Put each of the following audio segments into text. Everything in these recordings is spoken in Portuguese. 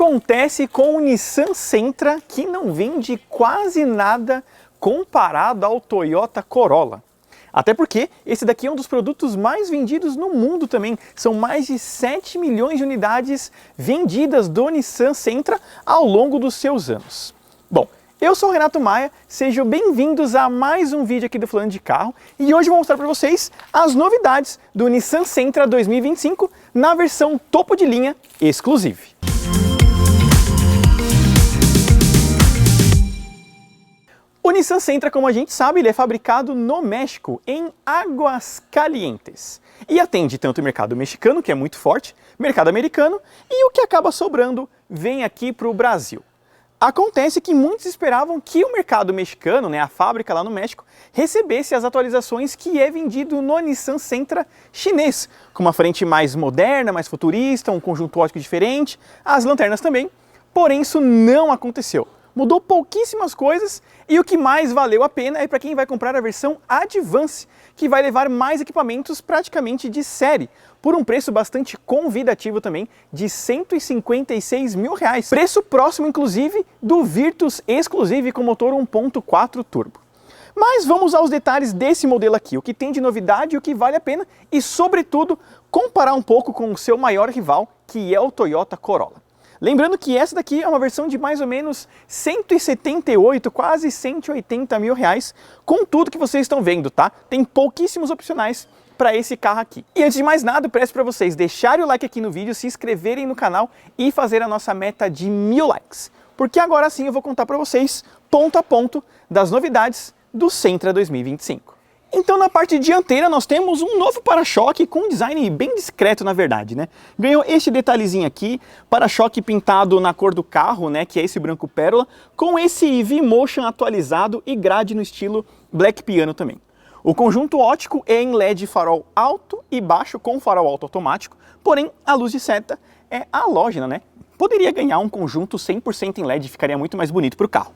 acontece com o Nissan Sentra, que não vende quase nada comparado ao Toyota Corolla? Até porque esse daqui é um dos produtos mais vendidos no mundo também. São mais de 7 milhões de unidades vendidas do Nissan Sentra ao longo dos seus anos. Bom, eu sou o Renato Maia, sejam bem-vindos a mais um vídeo aqui do Falando de Carro e hoje eu vou mostrar para vocês as novidades do Nissan Sentra 2025 na versão topo de linha Exclusive. O Nissan Sentra, como a gente sabe, ele é fabricado no México, em Aguascalientes. E atende tanto o mercado mexicano, que é muito forte, mercado americano, e o que acaba sobrando vem aqui para o Brasil. Acontece que muitos esperavam que o mercado mexicano, a fábrica lá no México, recebesse as atualizações que é vendido no Nissan Sentra chinês, com uma frente mais moderna, mais futurista, um conjunto óptico diferente, as lanternas também, porém isso não aconteceu. Mudou pouquíssimas coisas e o que mais valeu a pena é para quem vai comprar a versão Advance, que vai levar mais equipamentos praticamente de série, por um preço bastante convidativo também, de R$ 156 mil. Preço próximo, inclusive, do Virtus Exclusive com motor 1.4 turbo. Mas vamos aos detalhes desse modelo aqui, o que tem de novidade e o que vale a pena e, sobretudo, comparar um pouco com o seu maior rival, que é o Toyota Corolla. Lembrando que essa daqui é uma versão de mais ou menos 178, quase R$ 180 mil, com tudo que vocês estão vendo, tá? Tem pouquíssimos opcionais para esse carro aqui. E antes de mais nada, eu peço para vocês deixarem o like aqui no vídeo, se inscreverem no canal e fazer a nossa meta de 1000 likes. Porque agora sim eu vou contar para vocês, ponto a ponto, das novidades do Sentra 2025. Então na parte dianteira nós temos um novo para-choque com um design bem discreto na verdade, Ganhou este detalhezinho aqui, para-choque pintado na cor do carro, que é esse branco pérola, com esse V-Motion atualizado e grade no estilo Black Piano também. O conjunto óptico é em LED farol alto e baixo com farol alto automático, porém a luz de seta é halógena, Poderia ganhar um conjunto 100% em LED, ficaria muito mais bonito para o carro.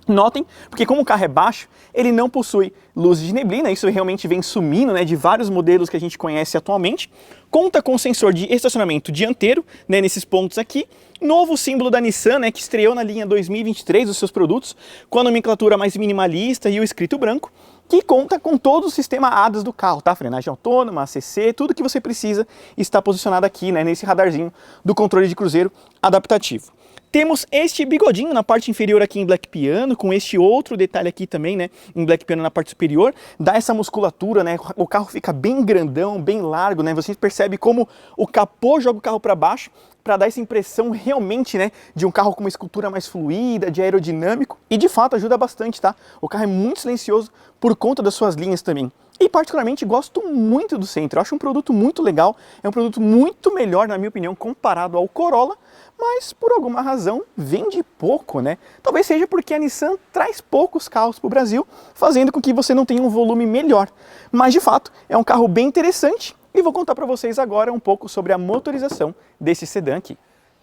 Notem, porque como o carro é baixo, ele não possui luzes de neblina, isso realmente vem sumindo de vários modelos que a gente conhece atualmente. Conta com sensor de estacionamento dianteiro, nesses pontos aqui. Novo símbolo da Nissan, que estreou na linha 2023 dos seus produtos, com a nomenclatura mais minimalista e o escrito branco, que conta com todo o sistema ADAS do carro, tá? Frenagem autônoma, ACC, tudo que você precisa está posicionado aqui, nesse radarzinho do controle de cruzeiro adaptativo. Temos este bigodinho na parte inferior aqui em Black Piano, com este outro detalhe aqui também, em Black Piano na parte superior. Dá essa musculatura, O carro fica bem grandão, bem largo, Você percebe como o capô joga o carro para baixo, para dar essa impressão realmente, de um carro com uma escultura mais fluida, de aerodinâmico. E de fato ajuda bastante, tá? O carro é muito silencioso por conta das suas linhas também. E particularmente gosto muito do Sentra, eu acho um produto muito legal, é um produto muito melhor na minha opinião comparado ao Corolla, mas por alguma razão vende pouco, Talvez seja porque a Nissan traz poucos carros para o Brasil, fazendo com que você não tenha um volume melhor. Mas de fato é um carro bem interessante e vou contar para vocês agora um pouco sobre a motorização desse sedã aqui.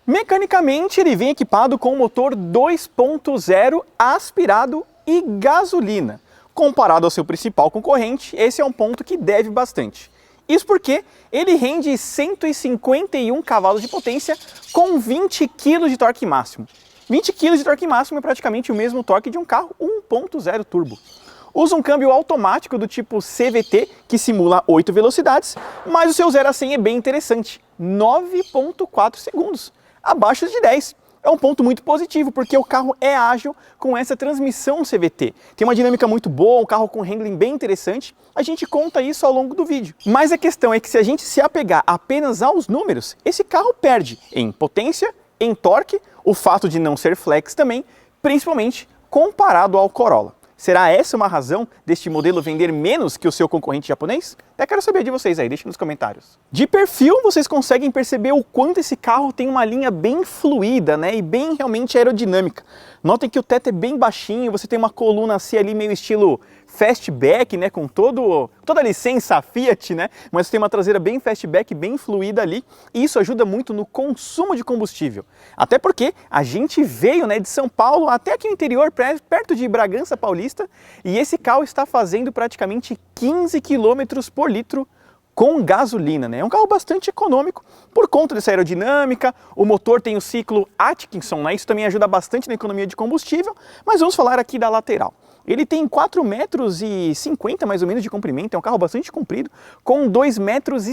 Mecanicamente ele vem equipado com um motor 2.0 aspirado e gasolina. Comparado ao seu principal concorrente, esse é um ponto que deve bastante. Isso porque ele rende 151 cavalos de potência com 20 kg de torque máximo. 20 kg de torque máximo é praticamente o mesmo torque de um carro 1.0 turbo. Usa um câmbio automático do tipo CVT, que simula 8 velocidades, mas o seu 0 a 100 é bem interessante, 9.4 segundos, abaixo de 10. É um ponto muito positivo, porque o carro é ágil com essa transmissão CVT. Tem uma dinâmica muito boa, um carro com handling bem interessante. A gente conta isso ao longo do vídeo. Mas a questão é que se a gente se apegar apenas aos números, esse carro perde em potência, em torque, o fato de não ser flex também, principalmente comparado ao Corolla. Será essa uma razão deste modelo vender menos que o seu concorrente japonês? Até quero saber de vocês aí, deixem nos comentários. De perfil, vocês conseguem perceber o quanto esse carro tem uma linha bem fluida, e bem realmente aerodinâmica. Notem que o teto é bem baixinho, você tem uma coluna assim ali meio estilo fastback, com toda a licença Fiat, mas tem uma traseira bem fastback, bem fluida ali, e isso ajuda muito no consumo de combustível. Até porque a gente veio, de São Paulo até aqui no interior, perto de Bragança Paulista, e esse carro está fazendo praticamente 15 km por litro com gasolina, né? É um carro bastante econômico por conta dessa aerodinâmica, o motor tem o ciclo Atkinson, né? Isso também ajuda bastante na economia de combustível, mas vamos falar aqui da lateral. Ele tem 4,50 metros mais ou menos de comprimento, é um carro bastante comprido, com 2,70 metros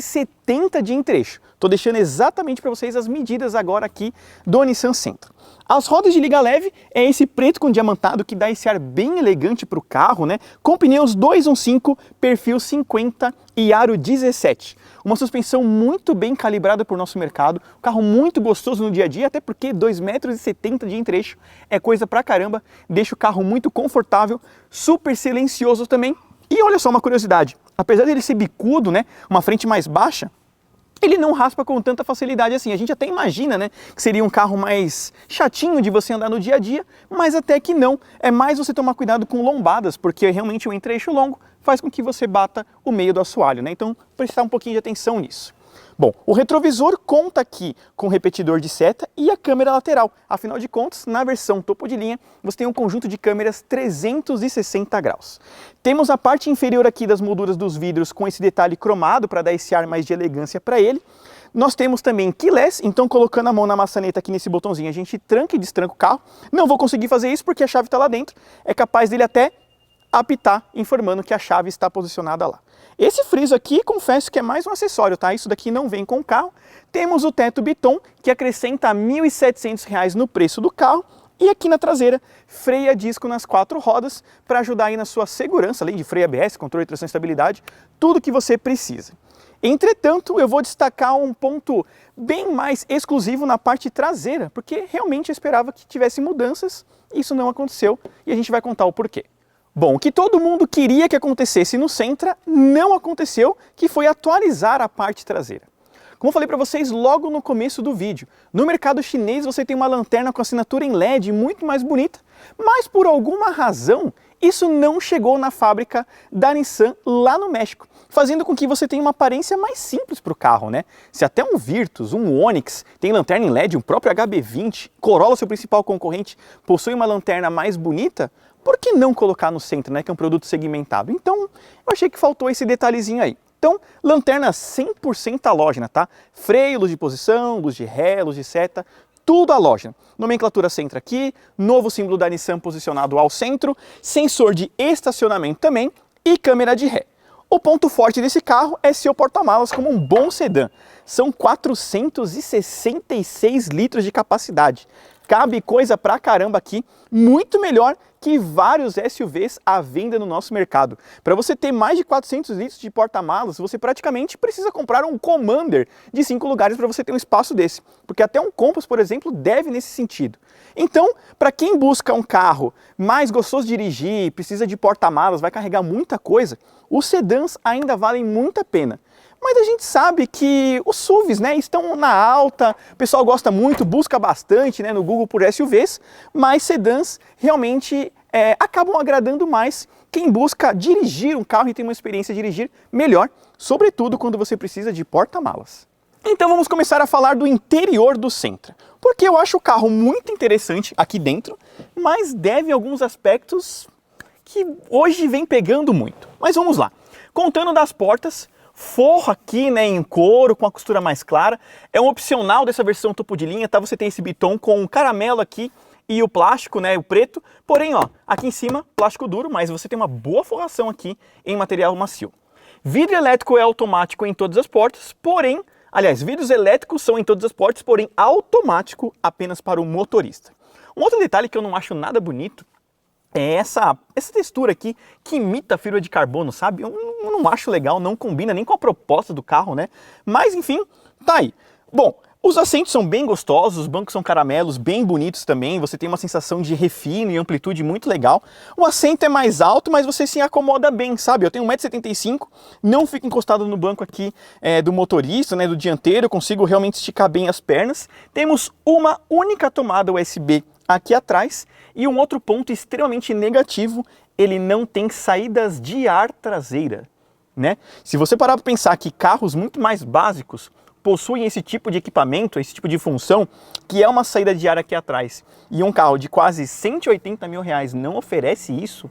de entrecho. Estou deixando exatamente para vocês as medidas agora aqui do Nissan Sentra. As rodas de liga leve é esse preto com diamantado que dá esse ar bem elegante para o carro, né? Com pneus 215, perfil 50 e aro 17. Uma suspensão muito bem calibrada por nosso mercado, um carro muito gostoso no dia a dia, até porque 2,70 metros de entrecho é coisa pra caramba, deixa o carro muito confortável, super silencioso também. E olha só uma curiosidade, apesar dele ser bicudo, né, uma frente mais baixa, ele não raspa com tanta facilidade assim. A gente até imagina, né, que seria um carro mais chatinho de você andar no dia a dia, mas até que não. É mais você tomar cuidado com lombadas, porque realmente um entrecho longo faz com que você bata o meio do assoalho, né? Então, prestar um pouquinho de atenção nisso. Bom, o retrovisor conta aqui com repetidor de seta e a câmera lateral. Afinal de contas, na versão topo de linha, você tem um conjunto de câmeras 360 graus. Temos a parte inferior aqui das molduras dos vidros com esse detalhe cromado para dar esse ar mais de elegância para ele. Nós temos também keyless, então colocando a mão na maçaneta aqui nesse botãozinho, a gente tranca e destranca o carro. Não vou conseguir fazer isso porque a chave está lá dentro, é capaz dele até apitar, informando que a chave está posicionada lá. Esse friso aqui, confesso que é mais um acessório, tá? Isso daqui não vem com o carro. Temos o teto Biton, que acrescenta R$ 1.700 no preço do carro. E aqui na traseira, freio a disco nas 4 rodas para ajudar aí na sua segurança, além de freio ABS, controle de tração e estabilidade, tudo que você precisa. Entretanto, eu vou destacar um ponto bem mais exclusivo na parte traseira, porque realmente eu esperava que tivesse mudanças, isso não aconteceu e a gente vai contar o porquê. Bom, o que todo mundo queria que acontecesse no Sentra não aconteceu, que foi atualizar a parte traseira. Como eu falei para vocês logo no começo do vídeo, no mercado chinês você tem uma lanterna com assinatura em LED muito mais bonita, mas por alguma razão isso não chegou na fábrica da Nissan lá no México, fazendo com que você tenha uma aparência mais simples para o carro, né? Se até um Virtus, um Onix tem lanterna em LED, um próprio HB20, Corolla, seu principal concorrente, possui uma lanterna mais bonita, por que não colocar no Sentra, né, que é um produto segmentado? Então, eu achei que faltou esse detalhezinho aí. Então, lanterna 100% halógena, tá? Freio, luz de posição, luz de ré, luz de seta, tudo halógeno. Nomenclatura Sentra aqui, novo símbolo da Nissan posicionado ao centro, sensor de estacionamento também e câmera de ré. O ponto forte desse carro é seu porta-malas como um bom sedã. São 466 litros de capacidade. Cabe coisa pra caramba aqui, muito melhor que vários SUVs à venda no nosso mercado. Para você ter mais de 400 litros de porta-malas, você praticamente precisa comprar um Commander de 5 lugares para você ter um espaço desse, porque até um Compass, por exemplo, deve nesse sentido. Então, para quem busca um carro mais gostoso de dirigir, precisa de porta-malas, vai carregar muita coisa, os sedãs ainda valem muito a pena. Mas a gente sabe que os SUVs, né, estão na alta, o pessoal gosta muito, busca bastante, né, no Google por SUVs, mas sedãs realmente acabam agradando mais quem busca dirigir um carro e tem uma experiência de dirigir melhor, sobretudo quando você precisa de porta-malas. Então vamos começar a falar do interior do Sentra, porque eu acho o carro muito interessante aqui dentro, mas deve alguns aspectos que hoje vem pegando muito. Mas vamos lá, contando das portas, forro aqui, né, em couro, com a costura mais clara. É um opcional dessa versão topo de linha, tá? Você tem esse Biton com caramelo aqui e o plástico, né, o preto. Porém, ó, aqui em cima, plástico duro, mas você tem uma boa forração aqui em material macio. Vidro elétrico é automático em todas as portas, porém, aliás, vidros elétricos são em todas as portas, porém automático apenas para o motorista. Um outro detalhe que eu não acho nada bonito é essa textura aqui que imita a fibra de carbono, sabe? Eu não acho legal, não combina nem com a proposta do carro, né? Mas enfim, tá aí. Bom, os assentos são bem gostosos, os bancos são caramelos, bem bonitos também, você tem uma sensação de refino e amplitude muito legal. O assento é mais alto, mas você se acomoda bem, sabe? Eu tenho 1,75 m, não fico encostado no banco aqui do motorista, né, do dianteiro, eu consigo realmente esticar bem as pernas. Temos uma única tomada USB aqui atrás e um outro ponto extremamente negativo, ele não tem saídas de ar traseira, né? Se você parar para pensar que carros muito mais básicos possuem esse tipo de equipamento, esse tipo de função, que é uma saída de ar aqui atrás, e um carro de quase R$ 180 mil não oferece isso,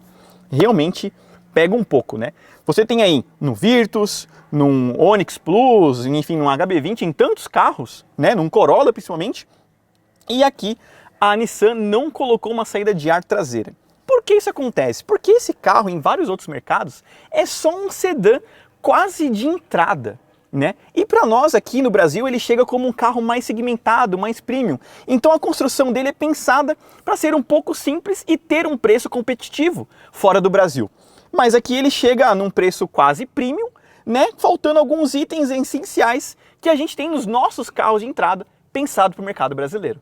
realmente pega um pouco, né? Você tem aí no Virtus, num Onix Plus, enfim, num HB20, em tantos carros, né? Num Corolla principalmente. E aqui a Nissan não colocou uma saída de ar traseira. Por que isso acontece? Porque esse carro, em vários outros mercados, é só um sedã quase de entrada, né? E para nós aqui no Brasil ele chega como um carro mais segmentado, mais premium. Então a construção dele é pensada para ser um pouco simples e ter um preço competitivo fora do Brasil. Mas aqui ele chega num preço quase premium, né? Faltando alguns itens essenciais que a gente tem nos nossos carros de entrada, pensado para o mercado brasileiro.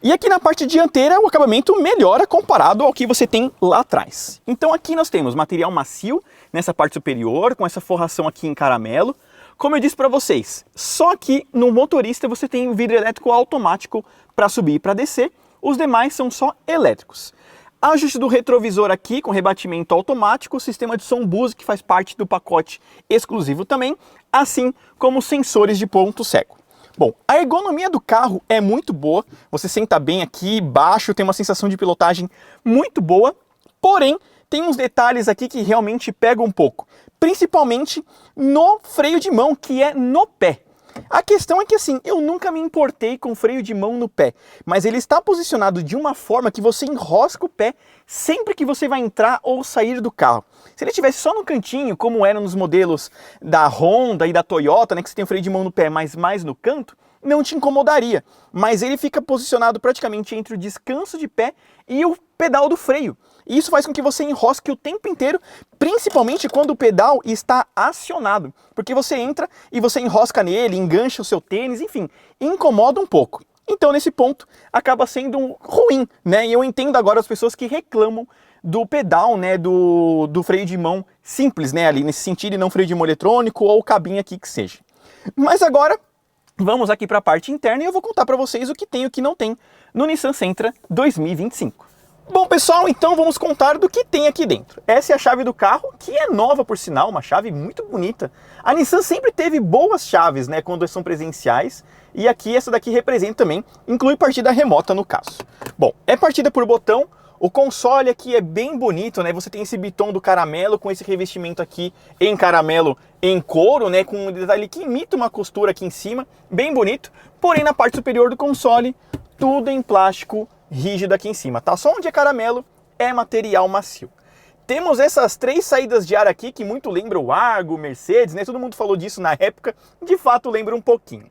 E aqui na parte dianteira o acabamento melhora comparado ao que você tem lá atrás. Então aqui nós temos material macio nessa parte superior, com essa forração aqui em caramelo. Como eu disse para vocês, só aqui no motorista você tem o vidro elétrico automático para subir e para descer, os demais são só elétricos. Ajuste do retrovisor aqui com rebatimento automático, sistema de som Bose que faz parte do pacote exclusivo também, assim como sensores de ponto cego. Bom, a ergonomia do carro é muito boa, você senta bem aqui, baixo, tem uma sensação de pilotagem muito boa, porém tem uns detalhes aqui que realmente pegam um pouco, principalmente no freio de mão, que é no pé. A questão é que assim, eu nunca me importei com freio de mão no pé, mas ele está posicionado de uma forma que você enrosca o pé sempre que você vai entrar ou sair do carro. Se ele estivesse só no cantinho, como eram nos modelos da Honda e da Toyota, né, que você tem o freio de mão no pé, mas mais no canto, não te incomodaria. Mas ele fica posicionado praticamente entre o descanso de pé e o pedal do freio. E isso faz com que você enrosque o tempo inteiro, principalmente quando o pedal está acionado. Porque você entra e você enrosca nele, engancha o seu tênis, enfim, incomoda um pouco. Então nesse ponto acaba sendo ruim, né? E eu entendo agora as pessoas que reclamam do pedal, né, do freio de mão simples, né, ali nesse sentido, e não freio de mão eletrônico ou cabinha aqui que seja. Mas agora vamos aqui para a parte interna e eu vou contar para vocês o que tem e o que não tem no Nissan Sentra 2025. Bom pessoal, então vamos contar do que tem aqui dentro. Essa é a chave do carro, que é nova por sinal, uma chave muito bonita. A Nissan sempre teve boas chaves, né, quando são presenciais, e aqui essa daqui representa também, inclui partida remota no caso. Bom, é partida por botão, o console aqui é bem bonito, né, você tem esse bitão do caramelo com esse revestimento aqui em caramelo em couro, né, com um detalhe que imita uma costura aqui em cima, bem bonito, porém na parte superior do console, tudo em plástico rígido aqui em cima, tá? Só onde é caramelo é material macio. Temos essas três saídas de ar aqui que muito lembram o Argo, Mercedes, né? Todo mundo falou disso na época, de fato lembra um pouquinho.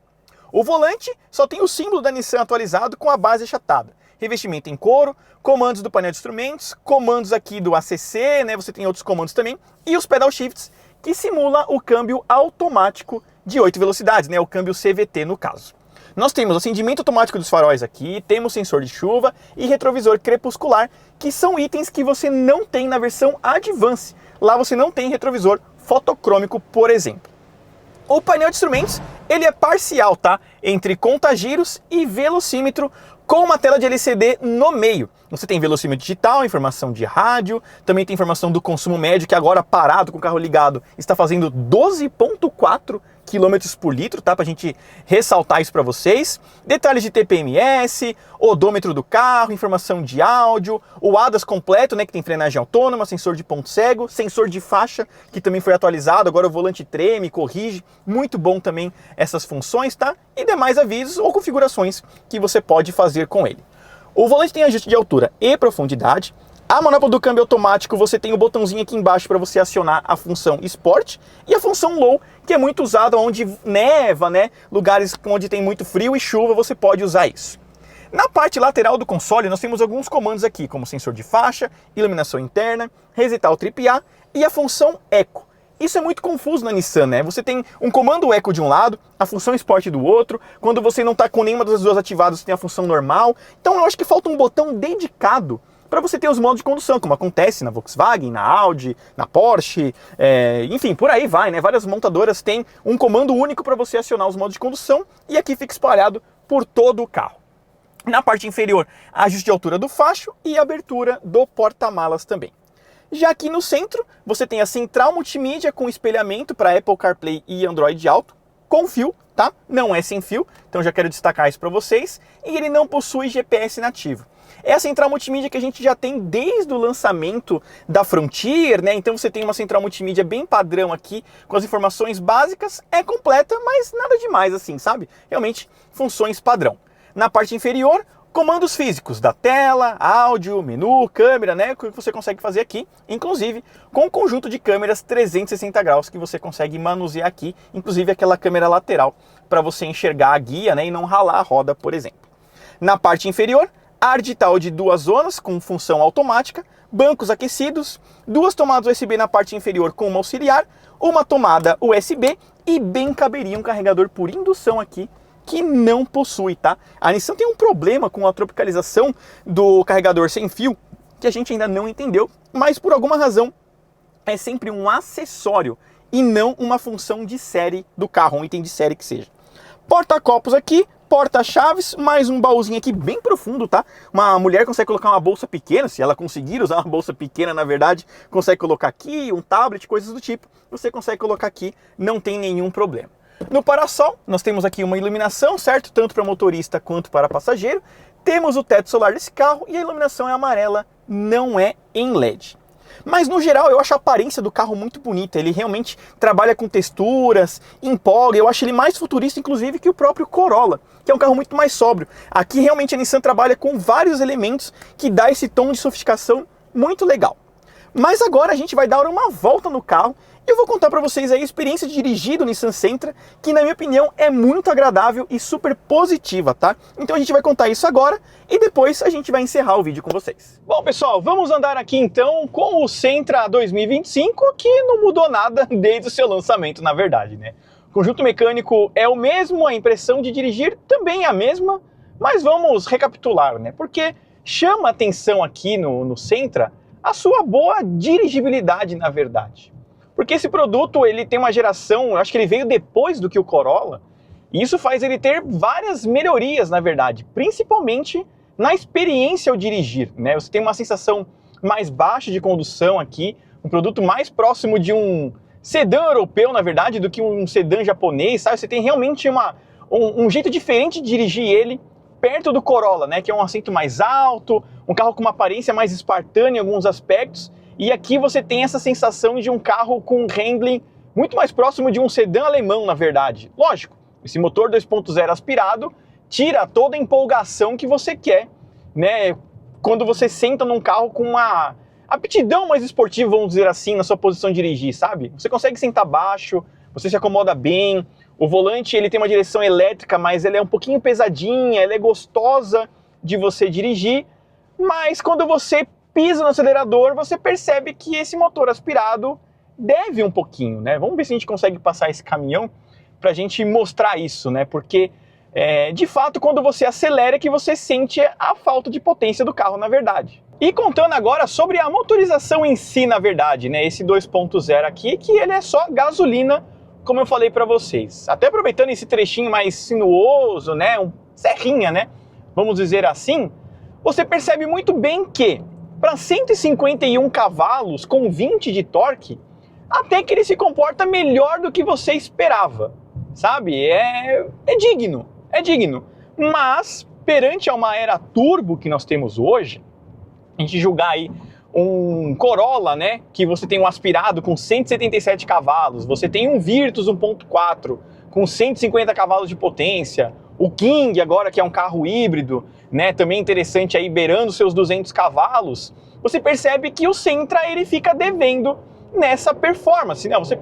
O volante só tem o símbolo da Nissan atualizado com a base achatada. Revestimento em couro, comandos do painel de instrumentos, comandos aqui do ACC, né? Você tem outros comandos também, e os pedal shifts que simula o câmbio automático de 8 velocidades, né? O câmbio CVT no caso. Nós temos acendimento automático dos faróis aqui, temos sensor de chuva e retrovisor crepuscular, que são itens que você não tem na versão Advance. Lá você não tem retrovisor fotocrômico, por exemplo. O painel de instrumentos, ele é parcial, tá? Entre contagiros e velocímetro, com uma tela de LCD no meio. Você tem velocímetro digital, informação de rádio, também tem informação do consumo médio, que agora parado com o carro ligado está fazendo 12,4 km por litro, tá? Pra gente ressaltar isso para vocês. Detalhes de TPMS, odômetro do carro, informação de áudio, o ADAS completo, né, que tem frenagem autônoma, sensor de ponto cego, sensor de faixa, que também foi atualizado, agora o volante treme, corrige, muito bom também essas funções, tá? E demais avisos ou configurações que você pode fazer com ele. O volante tem ajuste de altura e profundidade. A manopla do câmbio automático, você tem o botãozinho aqui embaixo para você acionar a função Sport e a função Low, que é muito usada onde neva, né? Lugares onde tem muito frio e chuva, você pode usar isso. Na parte lateral do console, nós temos alguns comandos aqui, como sensor de faixa, iluminação interna, resetar o trip A e a função Eco. Isso é muito confuso na Nissan, né? Você tem um comando Eco de um lado, a função Sport do outro, quando você não está com nenhuma das duas ativadas, você tem a função normal. Então eu acho que falta um botão dedicado para você ter os modos de condução, como acontece na Volkswagen, na Audi, na Porsche, enfim, por aí vai, né? Várias montadoras têm um comando único para você acionar os modos de condução e aqui fica espalhado por todo o carro. Na parte inferior, ajuste de altura do facho e abertura do porta-malas também. Já aqui no centro, você tem a central multimídia com espelhamento para Apple CarPlay e Android Auto, com fio, tá? Não é sem fio, então já quero destacar isso para vocês. E ele não possui GPS nativo. É a central multimídia que a gente já tem desde o lançamento da Frontier, né? Então você tem uma central multimídia bem padrão aqui, com as informações básicas, é completa, mas nada demais assim, sabe? Realmente funções padrão. Na parte inferior, comandos físicos da tela, áudio, menu, câmera, né? Que você consegue fazer aqui, inclusive com um conjunto de câmeras 360 graus que você consegue manusear aqui, inclusive aquela câmera lateral para você enxergar a guia, né? E não ralar a roda, por exemplo. Na parte inferior, ar digital de 2 zonas com função automática, bancos aquecidos, 2 tomadas USB na parte inferior com uma auxiliar, uma tomada USB e bem caberia um carregador por indução aqui que não possui, tá? A Nissan tem um problema com a tropicalização do carregador sem fio que a gente ainda não entendeu, mas por alguma razão é sempre um acessório e não uma função de série do carro, um item de série que seja. Porta-copos aqui, porta-chaves, mais um baúzinho aqui bem profundo, tá? Uma mulher consegue colocar uma bolsa pequena, se ela conseguir usar uma bolsa pequena, na verdade, consegue colocar aqui, um tablet, coisas do tipo. Você consegue colocar aqui, não tem nenhum problema. No parasol, nós temos aqui uma iluminação, certo? Tanto para motorista quanto para passageiro. Temos o teto solar desse carro e a iluminação é amarela, não é em LED. Mas no geral eu acho a aparência do carro muito bonita, ele realmente trabalha com texturas, empolga, eu acho ele mais futurista inclusive que o próprio Corolla, que é um carro muito mais sóbrio. Aqui realmente a Nissan trabalha com vários elementos que dá esse tom de sofisticação muito legal. Mas agora a gente vai dar uma volta no carro e eu vou contar para vocês aí a experiência de dirigir do Nissan Sentra, que na minha opinião é muito agradável e super positiva, tá? Então a gente vai contar isso agora e depois a gente vai encerrar o vídeo com vocês. Bom pessoal, vamos andar aqui então com o Sentra 2025, que não mudou nada desde o seu lançamento, na verdade, né? O conjunto mecânico é o mesmo, a impressão de dirigir também é a mesma, mas vamos recapitular, né? Porque chama atenção aqui no Sentra a sua boa dirigibilidade, na verdade. Porque esse produto, ele tem uma geração, eu acho que ele veio depois do que o Corolla, e isso faz ele ter várias melhorias, na verdade, principalmente na experiência ao dirigir, né? Você tem uma sensação mais baixa de condução aqui, um produto mais próximo de um sedã europeu, na verdade, do que um sedã japonês, sabe? Você tem realmente um jeito diferente de dirigir ele perto do Corolla, né? Que é um assento mais alto, um carro com uma aparência mais espartana em alguns aspectos, e aqui você tem essa sensação de um carro com um handling muito mais próximo de um sedã alemão, na verdade. Lógico, esse motor 2.0 aspirado tira toda a empolgação que você quer, né? Quando você senta num carro com uma aptidão mais esportiva, vamos dizer assim, na sua posição de dirigir, sabe? Você consegue sentar baixo, você se acomoda bem, o volante ele tem uma direção elétrica, mas ela é um pouquinho pesadinha, ela é gostosa de você dirigir, mas quando você pisa no acelerador, você percebe que esse motor aspirado deve um pouquinho, né? Vamos ver se a gente consegue passar esse caminhão pra gente mostrar isso, né? Porque, de fato, quando você acelera é que você sente a falta de potência do carro, na verdade. E contando agora sobre a motorização em si, na verdade, né? Esse 2.0 aqui, que ele é só gasolina, como eu falei pra vocês. Até aproveitando esse trechinho mais sinuoso, né? Um serrinha, né? Vamos dizer assim, você percebe muito bem que para 151 cavalos com 20 de torque, até que ele se comporta melhor do que você esperava, sabe? É digno, é digno. Mas, perante a uma era turbo que nós temos hoje, a gente julgar aí um Corolla, né, que você tem um aspirado com 177 cavalos, você tem um Virtus 1.4 com 150 cavalos de potência, o King agora que é um carro híbrido, né, também interessante aí beirando seus 200 cavalos, você percebe que o Sentra ele fica devendo nessa performance, né? Você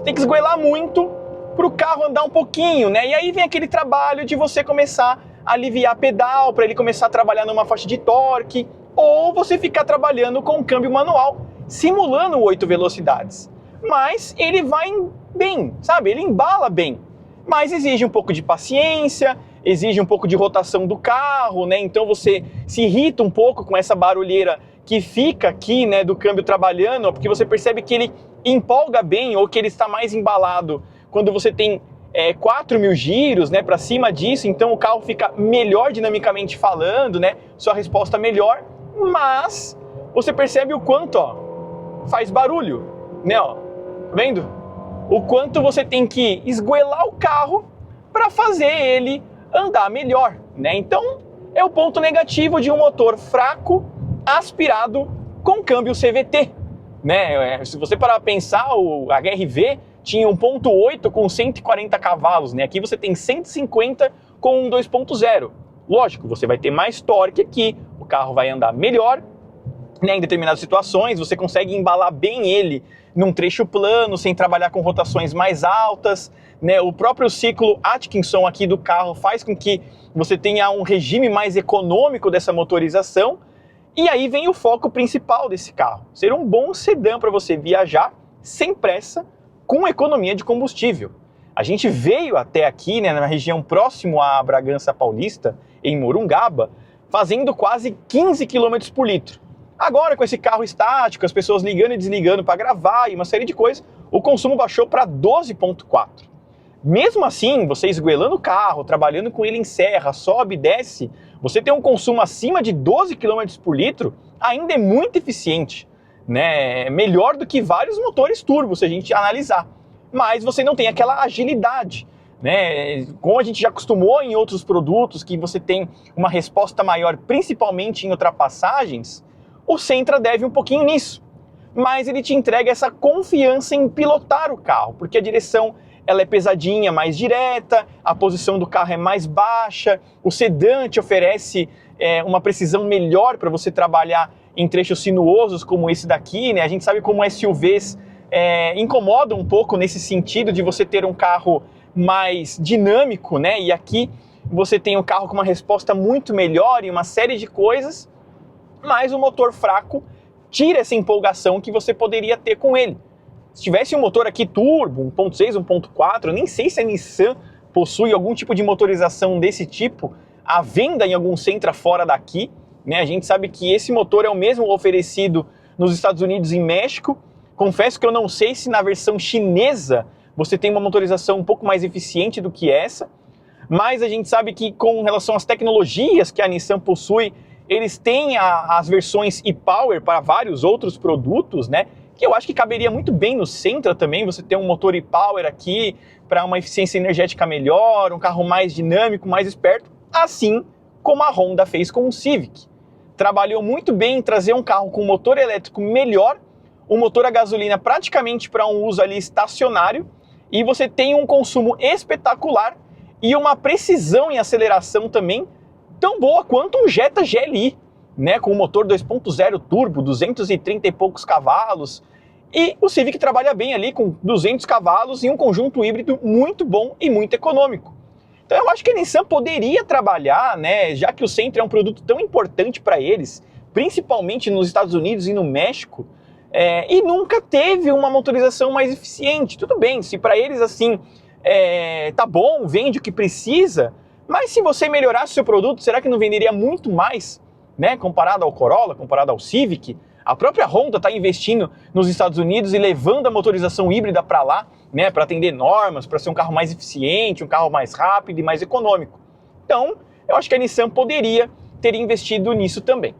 tem que esgoelar muito para o carro andar um pouquinho, né? E aí vem aquele trabalho de você começar a aliviar pedal para ele começar a trabalhar numa faixa de torque, ou você ficar trabalhando com câmbio manual, simulando 8 velocidades. Mas ele vai bem, sabe? Ele embala bem, mas exige um pouco de paciência, exige um pouco de rotação do carro, né? Então você se irrita um pouco com essa barulheira que fica aqui, né, do câmbio trabalhando, porque você percebe que ele empolga bem ou que ele está mais embalado quando você tem 4.000 giros, né, para cima disso, então o carro fica melhor dinamicamente falando, né, sua resposta melhor, mas você percebe o quanto, faz barulho, né, tá vendo? O quanto você tem que esgoelar o carro para fazer ele andar melhor, né? Então é o ponto negativo de um motor fraco aspirado com câmbio CVT, né? Se você parar para pensar, o HR-V tinha 1.8 com 140 cavalos, né? Aqui você tem 150 com um 2.0. Lógico, você vai ter mais torque aqui, o carro vai andar melhor, né? Em determinadas situações, você consegue embalar bem ele num trecho plano, sem trabalhar com rotações mais altas, né? O próprio ciclo Atkinson aqui do carro faz com que você tenha um regime mais econômico dessa motorização. E aí vem o foco principal desse carro, ser um bom sedã para você viajar sem pressa, com economia de combustível. A gente veio até aqui, né, na região próximo à Bragança Paulista, em Morungaba, fazendo quase 15 km por litro. Agora, com esse carro estático, as pessoas ligando e desligando para gravar e uma série de coisas, o consumo baixou para 12,4. Mesmo assim, você esgoelando o carro, trabalhando com ele em serra, sobe e desce, você tem um consumo acima de 12 km por litro, ainda é muito eficiente, né? Melhor do que vários motores turbo, se a gente analisar. Mas você não tem aquela agilidade, né? Como a gente já acostumou em outros produtos, que você tem uma resposta maior, principalmente em ultrapassagens, o Sentra deve um pouquinho nisso. Mas ele te entrega essa confiança em pilotar o carro, porque a direção ela é pesadinha, mais direta, a posição do carro é mais baixa, o sedã te oferece uma precisão melhor para você trabalhar em trechos sinuosos como esse daqui, né? A gente sabe como SUVs incomodam um pouco nesse sentido de você ter um carro mais dinâmico, né? E aqui você tem um carro com uma resposta muito melhor e uma série de coisas, mas o motor fraco tira essa empolgação que você poderia ter com ele. Se tivesse um motor aqui turbo, 1.6, 1.4, nem sei se a Nissan possui algum tipo de motorização desse tipo à venda em algum Sentra fora daqui, né? A gente sabe que esse motor é o mesmo oferecido nos Estados Unidos e México. Confesso que eu não sei se na versão chinesa você tem uma motorização um pouco mais eficiente do que essa, mas a gente sabe que com relação às tecnologias que a Nissan possui, eles têm as versões e-Power para vários outros produtos, né? Que eu acho que caberia muito bem no Sentra também, você ter um motor e-Power aqui para uma eficiência energética melhor, um carro mais dinâmico, mais esperto, assim como a Honda fez com o Civic. Trabalhou muito bem em trazer um carro com motor elétrico melhor, um motor a gasolina praticamente para um uso ali estacionário, e você tem um consumo espetacular e uma precisão em aceleração também tão boa quanto um Jetta GLI, né, com o motor 2.0 turbo, 230 e poucos cavalos, e o Civic trabalha bem ali com 200 cavalos e um conjunto híbrido muito bom e muito econômico. Então eu acho que a Nissan poderia trabalhar, né, já que o Sentra é um produto tão importante para eles, principalmente nos Estados Unidos e no México, e nunca teve uma motorização mais eficiente. Tudo bem, se para eles assim, tá bom, vende o que precisa, mas se você melhorasse o seu produto, será que não venderia muito mais, né, comparado ao Corolla, comparado ao Civic? A própria Honda está investindo nos Estados Unidos e levando a motorização híbrida para lá, né, para atender normas, para ser um carro mais eficiente, um carro mais rápido e mais econômico. Então, eu acho que a Nissan poderia ter investido nisso também.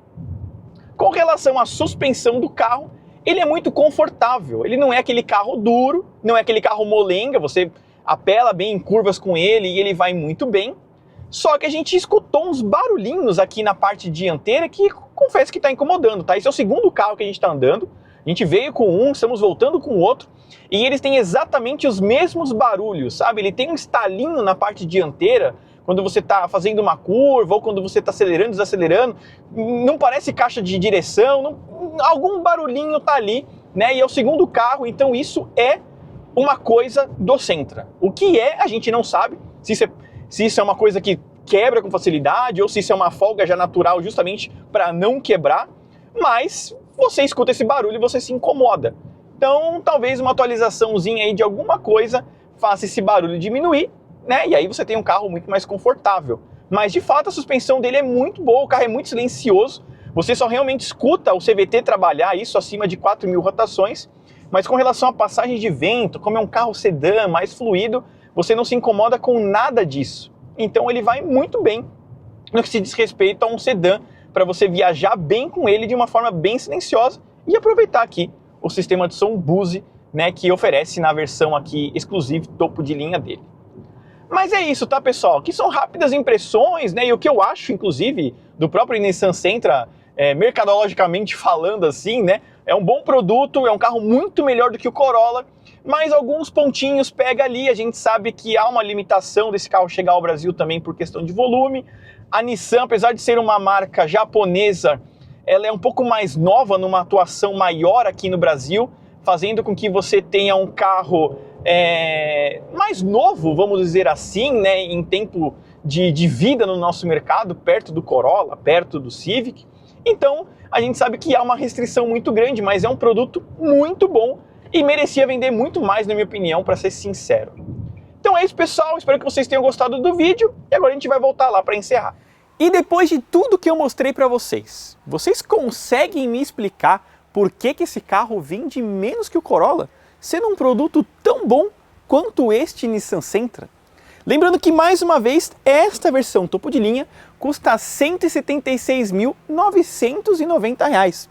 Com relação à suspensão do carro, ele é muito confortável. Ele não é aquele carro duro, não é aquele carro molenga, você apela bem em curvas com ele e ele vai muito bem. Só que a gente escutou uns barulhinhos aqui na parte dianteira que confesso que está incomodando, tá? Esse é o segundo carro que a gente está andando. A gente veio com um, estamos voltando com o outro, e eles têm exatamente os mesmos barulhos, sabe? Ele tem um estalinho na parte dianteira, quando você está fazendo uma curva, ou quando você está acelerando, desacelerando. Não parece caixa de direção, algum barulhinho tá ali, né? E é o segundo carro, então isso é uma coisa do Sentra. O que é, a gente não sabe, se isso é uma coisa que quebra com facilidade ou se isso é uma folga já natural justamente para não quebrar, mas você escuta esse barulho e você se incomoda. Então, talvez uma atualizaçãozinha aí de alguma coisa faça esse barulho diminuir, né? E aí você tem um carro muito mais confortável. Mas, de fato, a suspensão dele é muito boa, o carro é muito silencioso, você só realmente escuta o CVT trabalhar isso acima de 4.000 rotações, mas com relação à passagem de vento, como é um carro sedã, mais fluido, você não se incomoda com nada disso. Então ele vai muito bem no que se diz respeito a um sedã, para você viajar bem com ele de uma forma bem silenciosa e aproveitar aqui o sistema de som Bose, né, que oferece na versão aqui exclusiva topo de linha dele. Mas é isso, tá, pessoal? Que são rápidas impressões, né? E o que eu acho, inclusive, do próprio Nissan Sentra, mercadologicamente falando assim, né? É um bom produto, é um carro muito melhor do que o Corolla, mas alguns pontinhos pega ali. A gente sabe que há uma limitação desse carro chegar ao Brasil também por questão de volume. A Nissan, apesar de ser uma marca japonesa, ela é um pouco mais nova, numa atuação maior aqui no Brasil, fazendo com que você tenha um carro mais novo, vamos dizer assim, né, em tempo de vida no nosso mercado, perto do Corolla, perto do Civic. Então, a gente sabe que há uma restrição muito grande, mas é um produto muito bom e merecia vender muito mais, na minha opinião, para ser sincero. Então é isso, pessoal. Espero que vocês tenham gostado do vídeo e agora a gente vai voltar lá para encerrar. E depois de tudo que eu mostrei para vocês, vocês conseguem me explicar por que esse carro vende menos que o Corolla, sendo um produto tão bom quanto este Nissan Sentra? Lembrando que, mais uma vez, esta versão topo de linha custa R$ 176.990.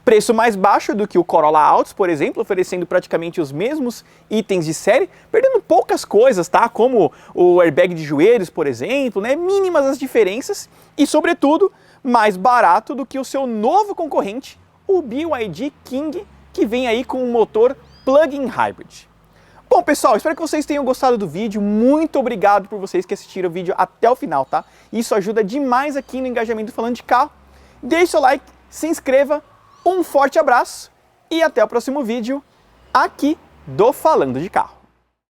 Preço mais baixo do que o Corolla Altos, por exemplo, oferecendo praticamente os mesmos itens de série, perdendo poucas coisas, tá? Como o airbag de joelhos, por exemplo, né? Mínimas as diferenças e, sobretudo, mais barato do que o seu novo concorrente, o BYD King, que vem aí com um motor plug-in hybrid. Bom, pessoal, espero que vocês tenham gostado do vídeo. Muito obrigado por vocês que assistiram o vídeo até o final, tá? Isso ajuda demais aqui no engajamento Falando de Carro. Deixe seu like, se inscreva, um forte abraço e até o próximo vídeo aqui do Falando de Carro.